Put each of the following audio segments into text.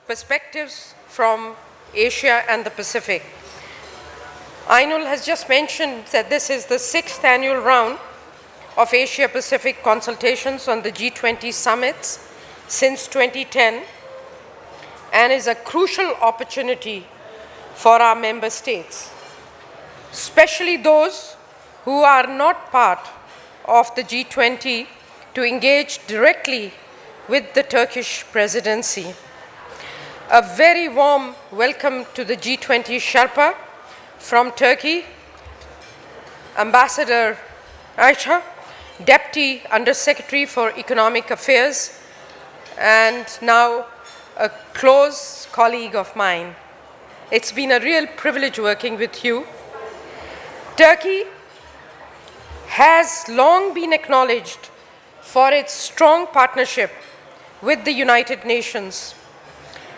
perspectives from Asia and the Pacific. Ainul has just mentioned that this is the 6th annual round of Asia-Pacific consultations on the G20 summits since 2010 and is a crucial opportunity for our member states, especially those who are not part of the G20, to engage directly with the Turkish presidency. A very warm welcome to the G20 Sherpa from Turkey, Ambassador Aisha, Deputy Undersecretary for Economic Affairs, and now a close colleague of mine. It's been a real privilege working with you. Turkey has long been acknowledged for its strong partnership with the United Nations,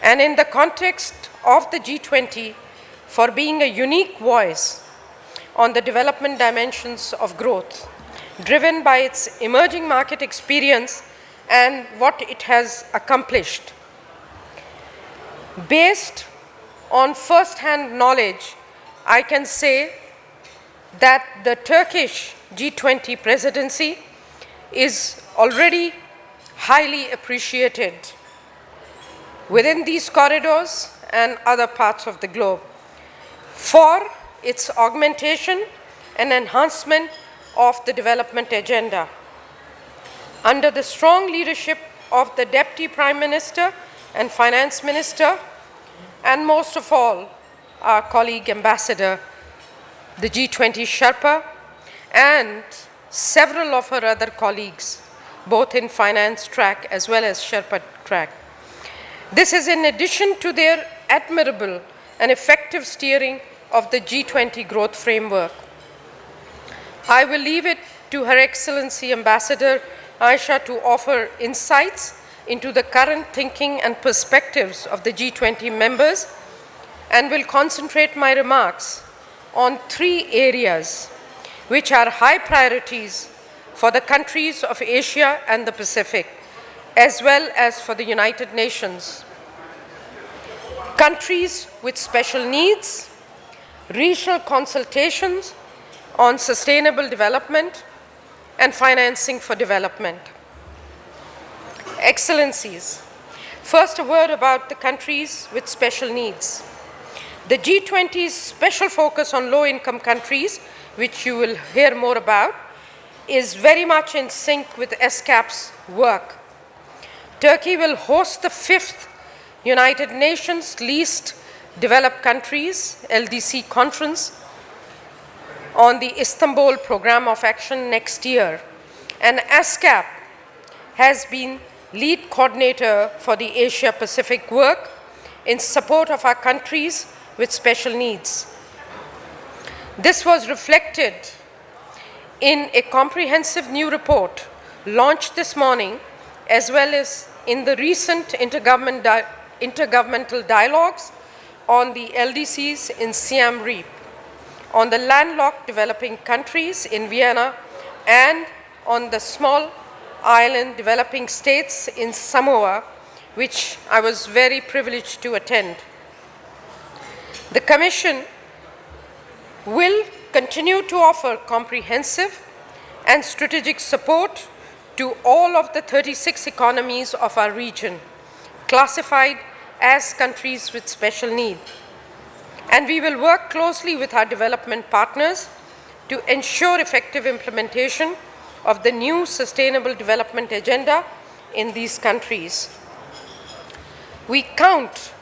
and in the context of the G20, for being a unique voice on the development dimensions of growth, driven by its emerging market experience and what it has accomplished. Based on first-hand knowledge, I can say that the Turkish G20 presidency is already highly appreciated within these corridors and other parts of the globe for its augmentation and enhancement of the development agenda. Under the strong leadership of the Deputy Prime Minister and Finance Minister, and most of all, our colleague Ambassador, the G20 Sherpa, and several of her other colleagues, both in finance track as well as Sherpa track. This is in addition to their admirable and effective steering of the G20 growth framework. I will leave it to Her Excellency Ambassador Aisha to offer insights into the current thinking and perspectives of the G20 members, and will concentrate my remarks on 3 areas which are high priorities for the countries of Asia and the Pacific, as well as for the United Nations. Countries with special needs, regional consultations on sustainable development, and financing for development. Excellencies, first a word about the countries with special needs. The G20's special focus on low-income countries, which you will hear more about, is very much in sync with ESCAP's work. Turkey will host the 5th United Nations Least Developed Countries, LDC conference, on the Istanbul Programme of Action next year. And ESCAP has been lead coordinator for the Asia-Pacific work in support of our countries with special needs. This was reflected in a comprehensive new report launched this morning, as well as in the recent intergovernmental dialogues on the LDCs in Siem Reap, on the landlocked developing countries in Vienna, and on the small island developing states in Samoa, which I was very privileged to attend. The Commission will continue to offer comprehensive and strategic support to all of the 36 economies of our region, classified as countries with special need. And we will work closely with our development partners to ensure effective implementation of the new Sustainable Development Agenda in these countries. We count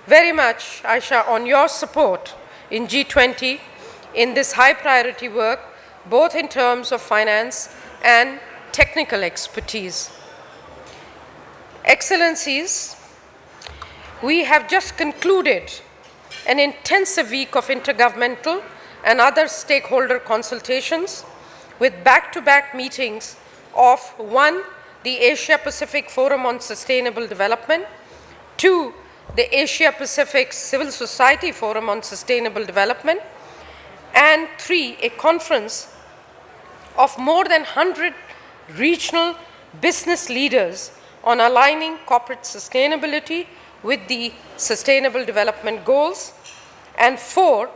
very much, Aisha, on your support in G20 in this high priority work, both in terms of finance and technical expertise. Excellencies, we have just concluded an intensive week of intergovernmental and other stakeholder consultations with back-to-back meetings of 1, the Asia-Pacific Forum on Sustainable Development, 2, the Asia-Pacific Civil Society Forum on Sustainable Development, and 3, a conference of more than 100 regional business leaders on aligning corporate sustainability with the Sustainable Development Goals. And 4,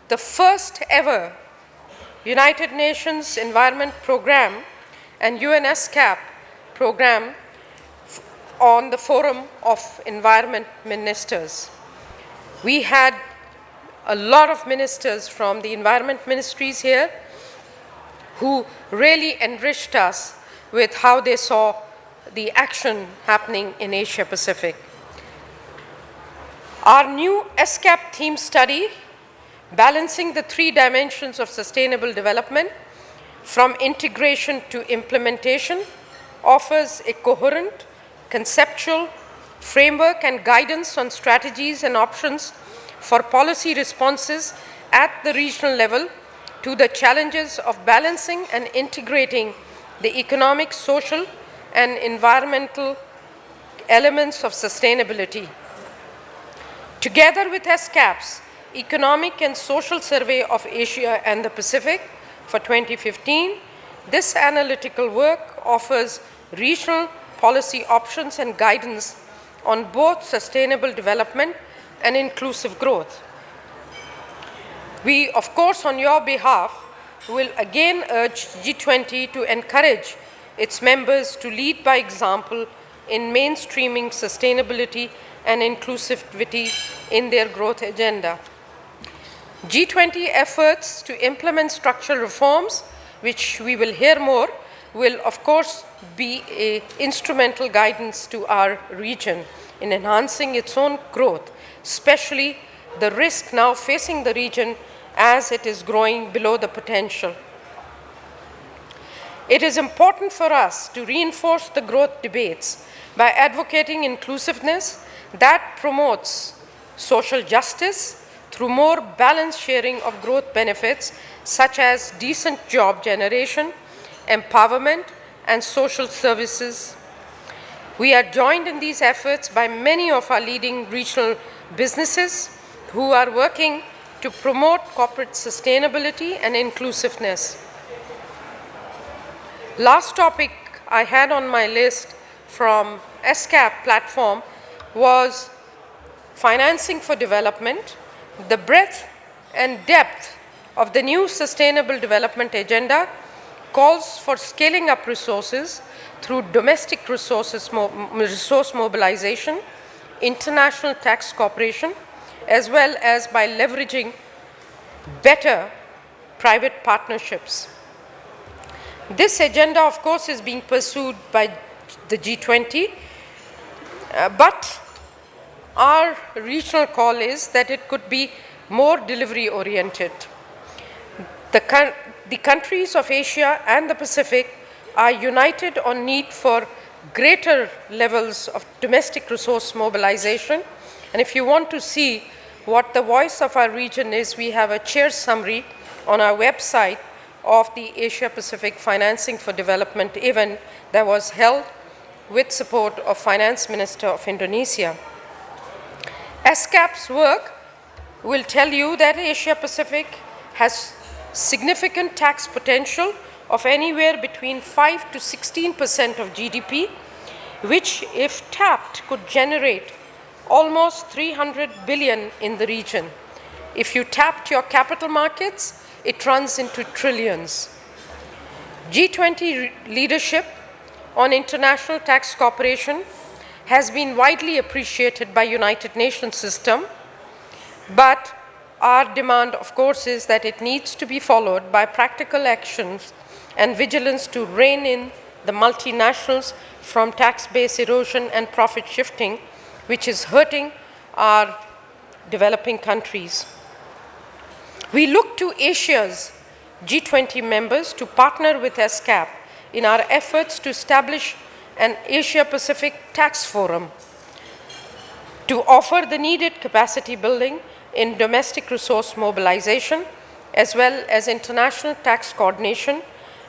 the first ever United Nations Environment Program and UN ESCAP program on the Forum of Environment Ministers. We had a lot of ministers from the environment ministries here who really enriched us with how they saw the action happening in Asia Pacific. Our new ESCAP theme study, balancing the 3 dimensions of sustainable development from integration to implementation, offers a coherent, conceptual framework and guidance on strategies and options for policy responses at the regional level to the challenges of balancing and integrating the economic, social, and environmental elements of sustainability. Together with ESCAP's Economic and Social Survey of Asia and the Pacific for 2015, this analytical work offers regional policy options and guidance on both sustainable development and inclusive growth. We, of course, on your behalf, will again urge G20 to encourage its members to lead by example in mainstreaming sustainability and inclusivity in their growth agenda. G20 efforts to implement structural reforms, which we will hear more, will of course be an instrumental guidance to our region in enhancing its own growth, especially the risk now facing the region as it is growing below the potential. It is important for us to reinforce the growth debates by advocating inclusiveness that promotes social justice through more balanced sharing of growth benefits such as decent job generation, empowerment, and social services. We are joined in these efforts by many of our leading regional businesses who are working to promote corporate sustainability and inclusiveness. Last topic I had on my list from ESCAP platform was financing for development. The breadth and depth of the new Sustainable Development Agenda calls for scaling up resources through domestic resource mobilization, international tax cooperation, as well as by leveraging better private partnerships. This agenda, of course, is being pursued by the G20, but our regional call is that it could be more delivery-oriented. The countries of Asia and the Pacific are united on need for greater levels of domestic resource mobilization. And if you want to see what the voice of our region is, we have a chair summary on our website of the Asia Pacific Financing for Development event that was held with support of Finance Minister of Indonesia. ESCAP's work will tell you that Asia Pacific has significant tax potential of anywhere between 5 to 16% of GDP, which, if tapped, could generate almost 300 billion in the region. If you tapped your capital markets, it runs into trillions. G20 leadership on international tax cooperation has been widely appreciated by United Nations system, but our demand, of course, is that it needs to be followed by practical actions and vigilance to rein in the multinationals from tax base erosion and profit shifting, which is hurting our developing countries. We look to Asia's G20 members to partner with ESCAP in our efforts to establish an Asia-Pacific tax forum to offer the needed capacity building in domestic resource mobilization as well as international tax coordination,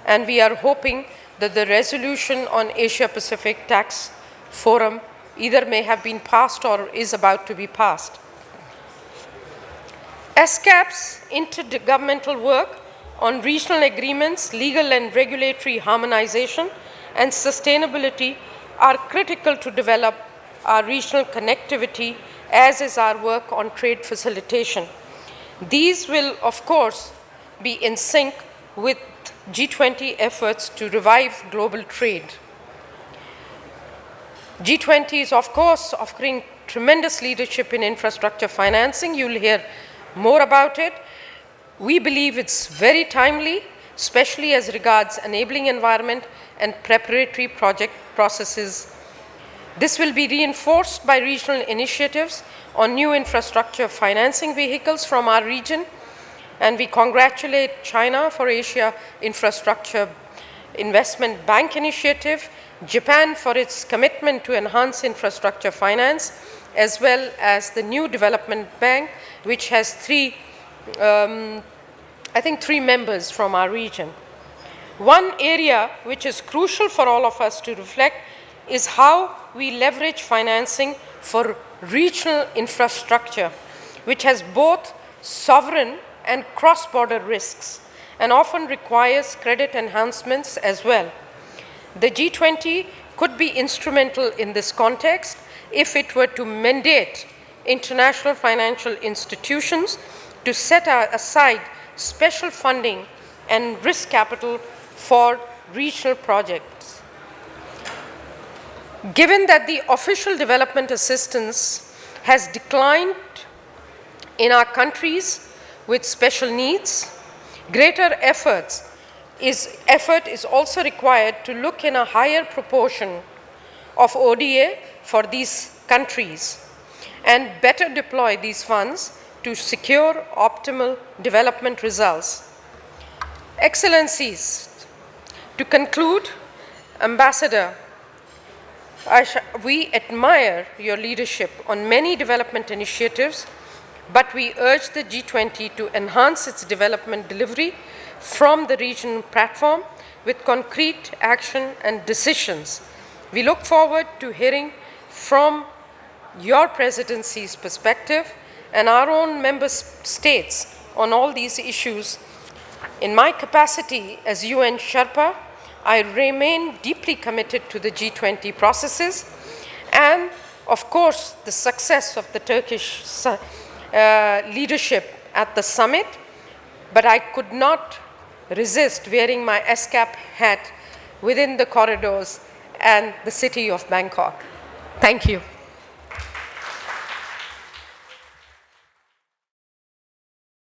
and we are hoping that the resolution on Asia-Pacific tax forum either may have been passed or is about to be passed. ESCAP's intergovernmental work on regional agreements, legal and regulatory harmonization, and sustainability are critical to develop our regional connectivity, as is our work on trade facilitation. These will, of course, be in sync with G20 efforts to revive global trade. G20 is, of course, offering tremendous leadership in infrastructure financing. You'll hear more about it. We believe it's very timely, especially as regards enabling environment and preparatory project processes. This will be reinforced by regional initiatives on new infrastructure financing vehicles from our region, and we congratulate China for Asia Infrastructure Investment Bank Initiative, Japan for its commitment to enhance infrastructure finance, as well as the new development bank, which has three members from our region. One area which is crucial for all of us to reflect is how we leverage financing for regional infrastructure, which has both sovereign and cross-border risks and often requires credit enhancements as well. The G20 could be instrumental in this context if it were to mandate international financial institutions to set aside special funding and risk capital for regional projects. Given that the official development assistance has declined in our countries with special needs, greater effort is also required to look in a higher proportion of ODA for these countries and better deploy these funds to secure optimal development results. Excellencies, to conclude, Ambassador, we admire your leadership on many development initiatives, but we urge the G20 to enhance its development delivery from the regional platform with concrete action and decisions. We look forward to hearing from your presidency's perspective and our own member states on all these issues. In my capacity as UN Sherpa, I remain deeply committed to the G20 processes and, of course, the success of the Turkish leadership at the summit, but I could not resist wearing my ESCAP hat within the corridors and the city of Bangkok. Thank you.